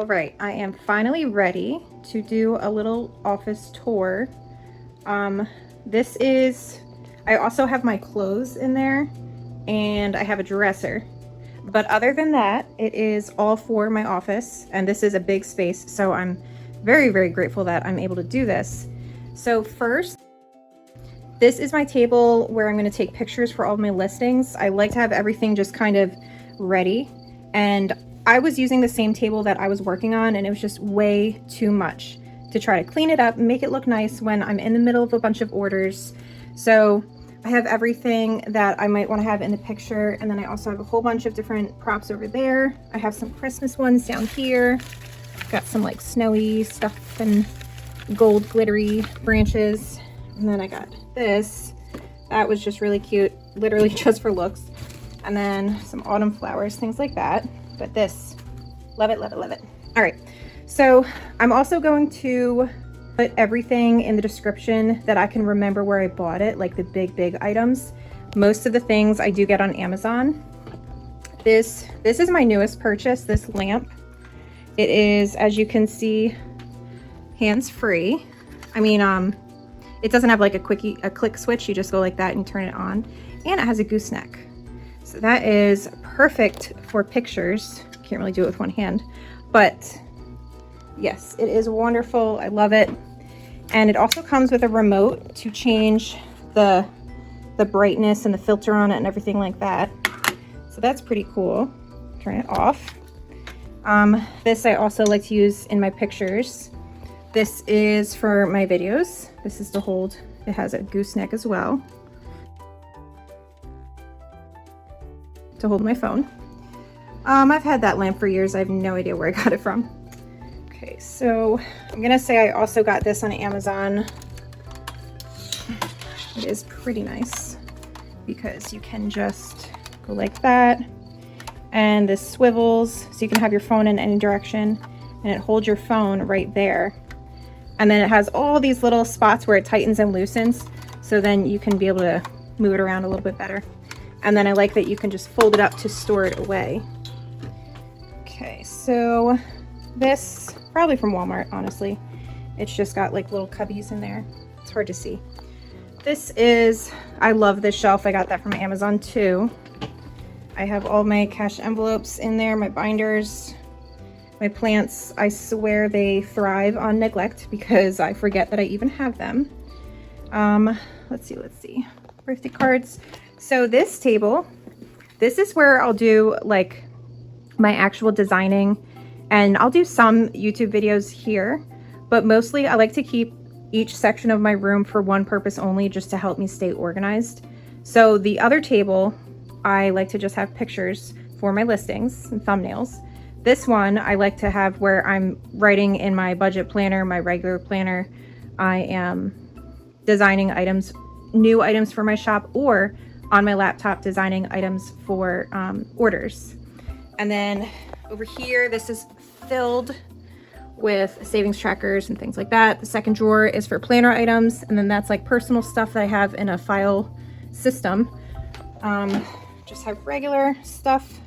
All right, I am finally ready to do a little office tour. This is, I also have my clothes in there and I have a dresser. But other than that, it is all for my office, and this is a big space, so I'm very, very grateful that I'm able to do this. So first, this is my table where I'm going to take pictures for all of my listings. I like to have everything just kind of ready, and I was using the same table that I was working on, and it was just way too much to try to clean it up and make it look nice when I'm in the middle of a bunch of orders. So I have everything that I might want to have in the picture, and then I also have a whole bunch of different props over there. I have some Christmas ones down here. Got some like snowy stuff and gold glittery branches. And then I got this. That was just really cute, literally just for looks. And then some autumn flowers, things like that. But this, love it, love it, love it. All right, so I'm also going to put everything in the description that I can remember where I bought it, like the big items. Most of the things I do get on Amazon. This is my newest purchase, this lamp. It is, as you can see, hands-free. I mean, it doesn't have like a click switch. You just go like that and you turn it on. And it has a gooseneck. So that is perfect for pictures. Can't really do it with one hand, but yes, it is wonderful. I love it. And it also comes with a remote to change the brightness and the filter on it and everything like that. So that's pretty cool. Turn it off. This I also like to use in my pictures. This is for my videos. This is to hold, it has a gooseneck as well to hold my phone. I've had that lamp for years. I have no idea where I got it from. Okay, so I'm gonna say I also got this on Amazon. It is pretty nice because you can just go like that, and this swivels so you can have your phone in any direction, and it holds your phone right there. And then it has all these little spots where it tightens and loosens, so then you can be able to move it around a little bit better. And then I like that you can just fold it up to store it away. Okay, so this, probably from Walmart, honestly. It's just got like little cubbies in there. It's hard to see. This is, I love this shelf. I got that from Amazon too. I have all my cash envelopes in there, my binders, my plants. I swear they thrive on neglect because I forget that I even have them. Let's see. Birthday cards. So this table, this is where I'll do like my actual designing, and I'll do some YouTube videos here, but mostly I like to keep each section of my room for one purpose only, just to help me stay organized. So the other table, I like to just have pictures for my listings and thumbnails. This one I like to have where I'm writing in my budget planner, my regular planner. I am designing items, new items for my shop, or on my laptop designing items for orders. And then over here, this is filled with savings trackers and things like that. The second drawer is for planner items, and then that's like personal stuff that I have in a file system. Just have regular stuff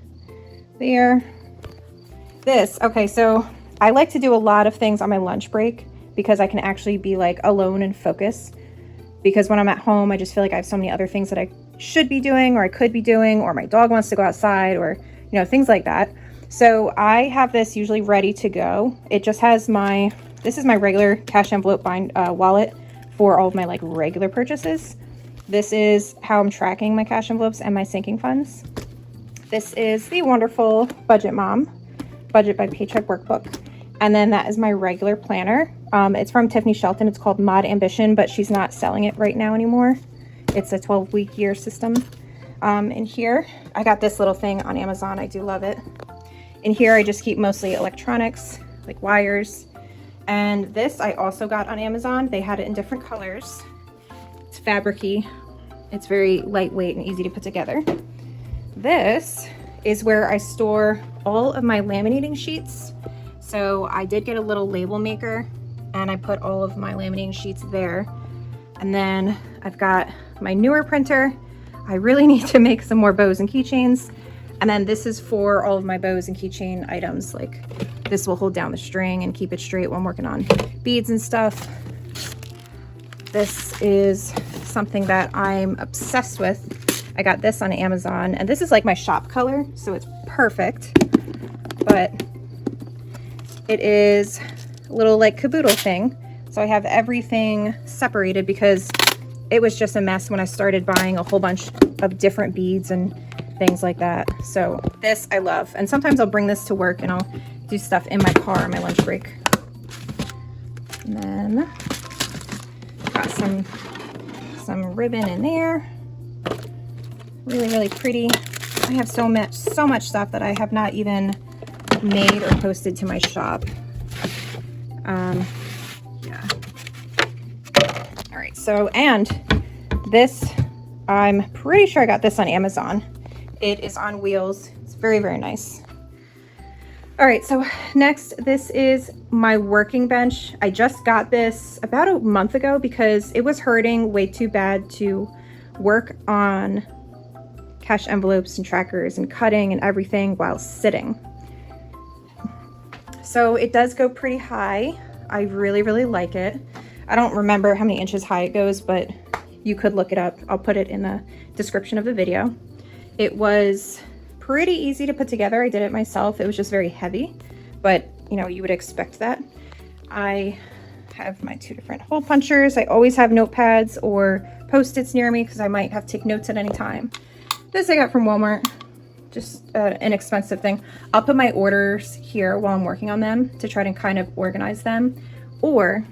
there. Okay, so I like to do a lot of things on my lunch break because I can actually be like alone and focus. Because when I'm at home, I just feel like I have so many other things that I should be doing, or I could be doing, or my dog wants to go outside, or you know, things like that. So I have this usually ready to go. It just has this is my regular cash envelope wallet for all of my like regular purchases. This is how I'm tracking my cash envelopes and my sinking funds. This is the wonderful Budget Mom, Budget by Paycheck workbook. And then that is my regular planner. It's from Tiffany Shelton. It's called Mod Ambition, but she's not selling it right now anymore. It's a 12-week year system. In here, I got this little thing on Amazon. I do love it. In here, I just keep mostly electronics, like wires. And this I also got on Amazon. They had it in different colors. It's fabric-y. It's very lightweight and easy to put together. This is where I store all of my laminating sheets. So I did get a little label maker, and I put all of my laminating sheets there. And then I've got my newer printer. I really need to make some more bows and keychains. And then this is for all of my bows and keychain items. Like this will hold down the string and keep it straight when I'm working on beads and stuff. This is something that I'm obsessed with. I got this on Amazon, and this is like my shop color, so it's perfect. But it is a little like caboodle thing. So I have everything separated because it was just a mess when I started buying a whole bunch of different beads and things like that. So this I love. And sometimes I'll bring this to work and I'll do stuff in my car on my lunch break. And then got some ribbon in there. Really, really pretty. I have so much stuff that I have not even made or posted to my shop. Yeah. All right, so, and this, I'm pretty sure I got this on Amazon. It is on wheels. It's very, very nice. All right, so next, this is my working bench. I just got this about a month ago because it was hurting way too bad to work on cash envelopes and trackers and cutting and everything while sitting. So it does go pretty high. I really, really like it. I don't remember how many inches high it goes, but you could look it up. I'll put it in the description of the video. It was pretty easy to put together. I did it myself. It was just very heavy, but you know, you would expect that. I have my 2 different hole punchers. I always have notepads or Post-its near me because I might have to take notes at any time. This I got from Walmart, just an inexpensive thing. I'll put my orders here while I'm working on them to try to kind of organize them. Or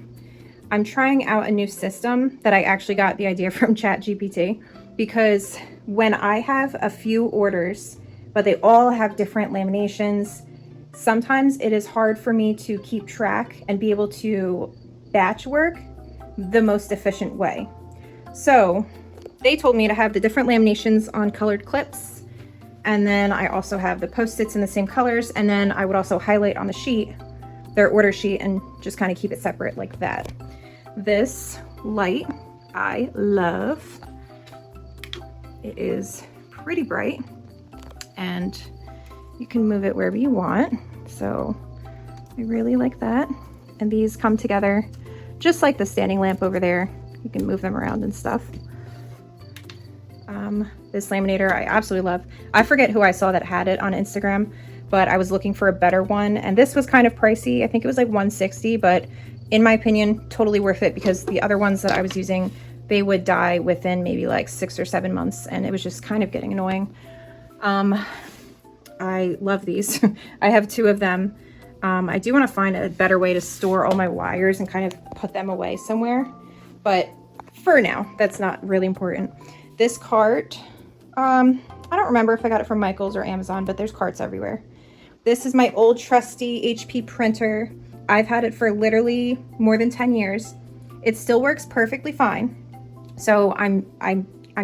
I'm trying out a new system that I actually got the idea from ChatGPT, because when I have a few orders, but they all have different laminations, sometimes it is hard for me to keep track and be able to batch work the most efficient way. So they told me to have the different laminations on colored clips, and then I also have the Post-its in the same colors, and then I would also highlight on the sheet, their order sheet, and just kind of keep it separate like that. This light I love. It is pretty bright and you can move it wherever you want. So I really like that. And these come together just like the standing lamp over there. You can move them around and stuff. This laminator I absolutely love. I forget who I saw that had it on Instagram, but I was looking for a better one, and this was kind of pricey. I think it was like $160, but in my opinion, totally worth it, because the other ones that I was using, they would die within maybe like 6 or 7 months, and it was just kind of getting annoying. I love these. I have 2 of them. I do want to find a better way to store all my wires and kind of put them away somewhere, but for now, that's not really important. This cart, I don't remember if I got it from Michael's or Amazon, but there's carts everywhere. This is my old trusty HP printer. I've had it for literally more than 10 years. It still works perfectly fine. So I'm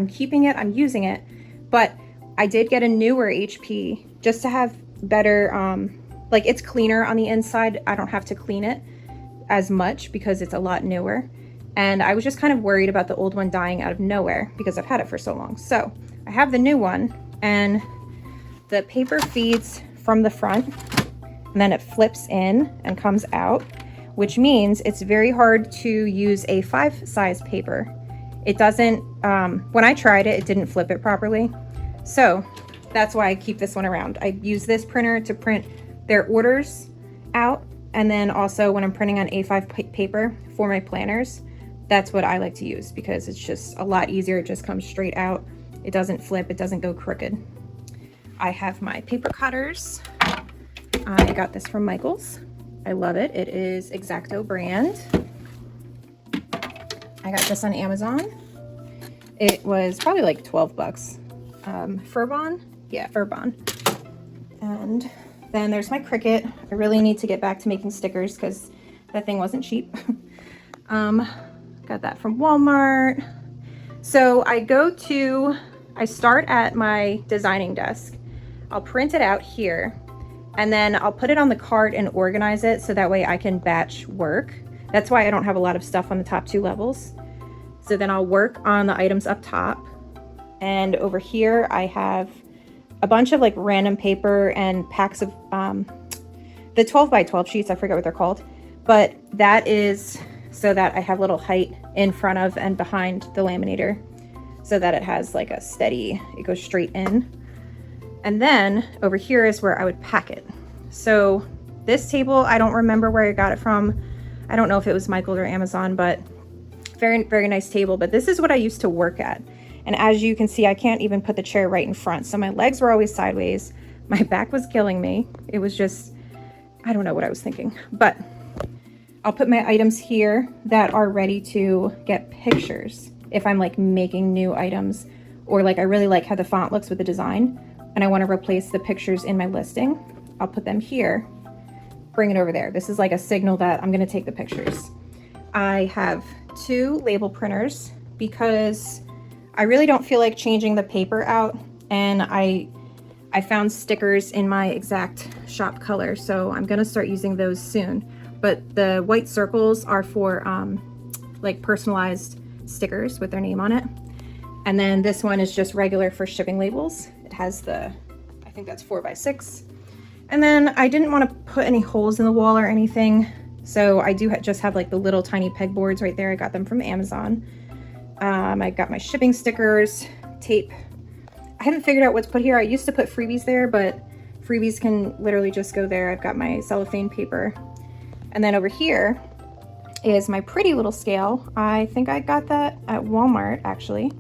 keeping it, I'm using it, but I did get a newer HP just to have better, like it's cleaner on the inside. I don't have to clean it as much because it's a lot newer. And I was just kind of worried about the old one dying out of nowhere because I've had it for so long. So I have the new one, and the paper feeds from the front, and then it flips in and comes out, which means it's very hard to use A5 size paper. It doesn't, when I tried it, it didn't flip it properly. So that's why I keep this one around. I use this printer to print their orders out, and then also when I'm printing on A5 paper for my planners, that's what I like to use because it's just a lot easier. It just comes straight out. It doesn't flip, it doesn't go crooked. I have my paper cutters. I got this from Michael's. I love it. It is X-Acto brand. I got this on Amazon. It was probably like 12 bucks. Furbon? Yeah, Furbon. And then there's my Cricut. I really need to get back to making stickers because that thing wasn't cheap. Got that from Walmart. So I start at my designing desk. I'll print it out here, and then I'll put it on the cart and organize it so that way I can batch work. That's why I don't have a lot of stuff on the top 2 levels. So then I'll work on the items up top. And over here I have a bunch of like random paper and packs of the 12 by 12 sheets. I forget what they're called, but that is so that I have little height in front of and behind the laminator so that it has like a steady, it goes straight in. And then over here is where I would pack it. So this table, I don't remember where I got it from. I don't know if it was Michael's or Amazon, but very, very nice table. But this is what I used to work at. And as you can see, I can't even put the chair right in front. So my legs were always sideways. My back was killing me. It was just, I don't know what I was thinking, but I'll put my items here that are ready to get pictures. If I'm like making new items, or like I really like how the font looks with the design and I want to replace the pictures in my listing, I'll put them here, bring it over there. This is like a signal that I'm going to take the pictures. I have 2 label printers because I really don't feel like changing the paper out, and I found stickers in my exact shop color, so I'm gonna start using those soon. But the white circles are for like personalized stickers with their name on it. And then this one is just regular for shipping labels. It has the, I think that's 4x6. And then I didn't want to put any holes in the wall or anything, so I do just have like the little tiny pegboards right there. I got them from Amazon. I got my shipping stickers, tape. I haven't figured out what to put here. I used to put freebies there, but freebies can literally just go there. I've got my cellophane paper. And then over here is my pretty little scale. I think I got that at Walmart actually.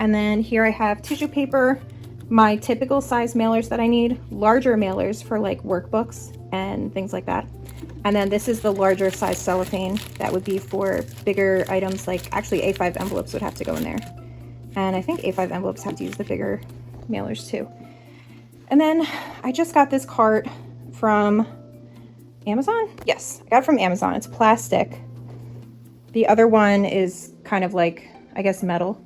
And then here I have tissue paper, my typical size mailers that I need, larger mailers for like workbooks and things like that. And then this is the larger size cellophane that would be for bigger items, like actually A5 envelopes would have to go in there. And I think A5 envelopes have to use the bigger mailers too. And then I just got this cart from Amazon? Yes, I got it from Amazon. It's plastic. The other one is kind of like, I guess, metal.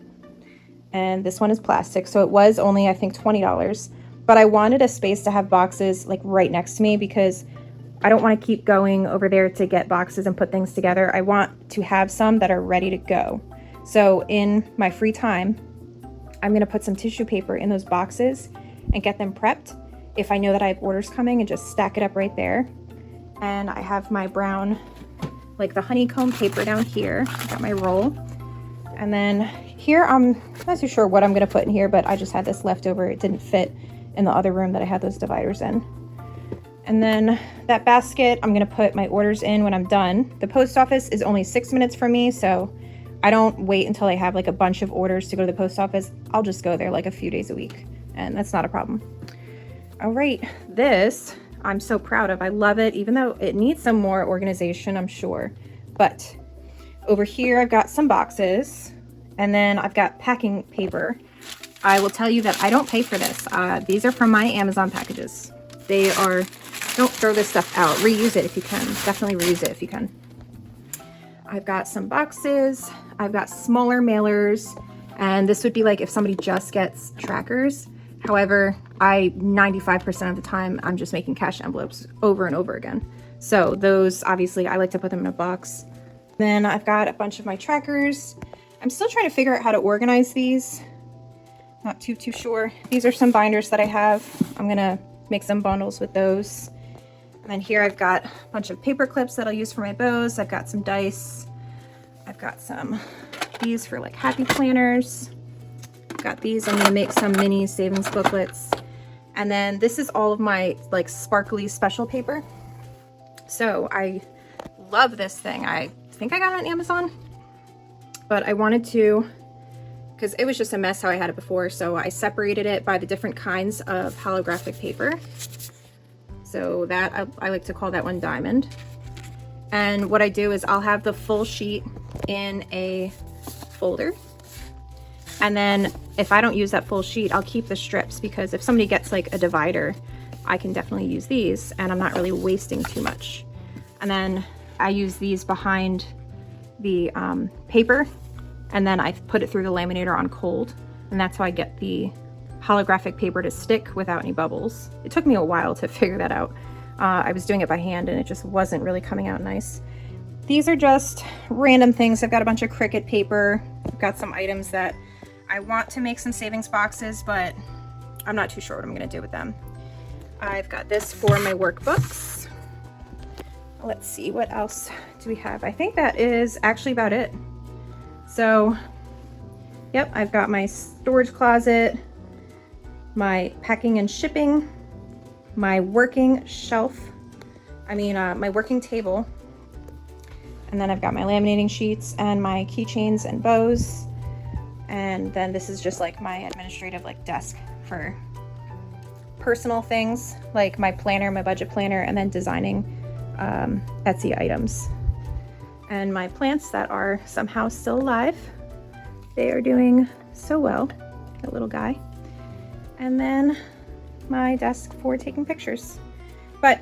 And this one is plastic. So it was only, I think, $20. But I wanted a space to have boxes like right next to me because I don't want to keep going over there to get boxes and put things together. I want to have some that are ready to go. So in my free time, I'm going to put some tissue paper in those boxes and get them prepped if I know that I have orders coming, and just stack it up right there. And I have my brown, like the honeycomb paper down here. I got my roll. And then here, I'm not too sure what I'm going to put in here, but I just had this left over. It didn't fit in the other room that I had those dividers in. And then that basket, I'm going to put my orders in when I'm done. The post office is only 6 minutes from me, so I don't wait until I have like a bunch of orders to go to the post office. I'll just go there like a few days a week, and that's not a problem. All right, this I'm so proud of. I love it, even though it needs some more organization, I'm sure. But over here, I've got some boxes, and then I've got packing paper. I will tell you that I don't pay for this. These are from my Amazon packages. They are, don't throw this stuff out. Reuse it if you can. Definitely reuse it if you can. I've got some boxes. I've got smaller mailers, and this would be like if somebody just gets trackers. However, 95% of the time, I'm just making cash envelopes over and over again. So those, obviously, I like to put them in a box. Then I've got a bunch of my trackers. I'm still trying to figure out how to organize these. Not too sure. These are some binders that I have. I'm gonna make some bundles with those. And then here I've got a bunch of paper clips that I'll use for my bows. I've got some dice. I've got some, these for like happy planners. Got these. I'm going to make some mini savings booklets. And then this is all of my like sparkly special paper. So I love this thing. I think I got it on Amazon, but I wanted to, because it was just a mess how I had it before. So I separated it by the different kinds of holographic paper. So that I like to call that one diamond. And what I do is I'll have the full sheet in a folder. And then if I don't use that full sheet, I'll keep the strips, because if somebody gets like a divider, I can definitely use these and I'm not really wasting too much. And then I use these behind the paper, and then I put it through the laminator on cold. And that's how I get the holographic paper to stick without any bubbles. It took me a while to figure that out. I was doing it by hand and it just wasn't really coming out nice. These are just random things. I've got a bunch of Cricut paper. I've got some items that I want to make some savings boxes, but I'm not too sure what I'm gonna do with them. I've got this for my workbooks. Let's see, what else do we have? I think that is actually about it. So, yep, I've got my storage closet, my packing and shipping, my working shelf, my working table, and then I've got my laminating sheets and my keychains and bows, and then this is just like my administrative like desk for personal things like my planner, my budget planner, and then designing Etsy items. And my plants that are somehow still alive, they are doing so well, that little guy. And then my desk for taking pictures. But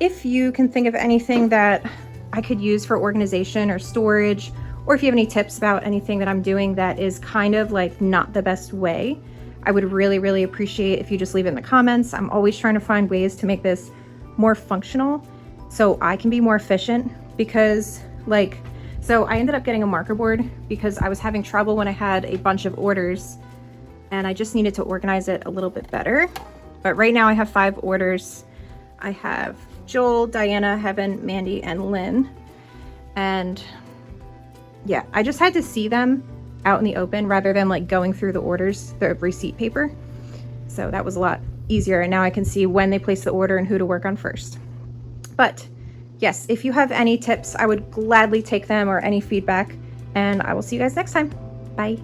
if you can think of anything that I could use for organization or storage, or if you have any tips about anything that I'm doing that is kind of like not the best way, I would really, really appreciate if you just leave it in the comments. I'm always trying to find ways to make this more functional so I can be more efficient, because so I ended up getting a marker board because I was having trouble when I had a bunch of orders and I just needed to organize it a little bit better. But right now I have 5 orders. I have Joel, Diana, Heaven, Mandy, and Lynn. And yeah, I just had to see them out in the open rather than like going through the orders, the receipt paper. So that was a lot easier. And now I can see when they place the order and who to work on first. But yes, if you have any tips, I would gladly take them, or any feedback, and I will see you guys next time. Bye.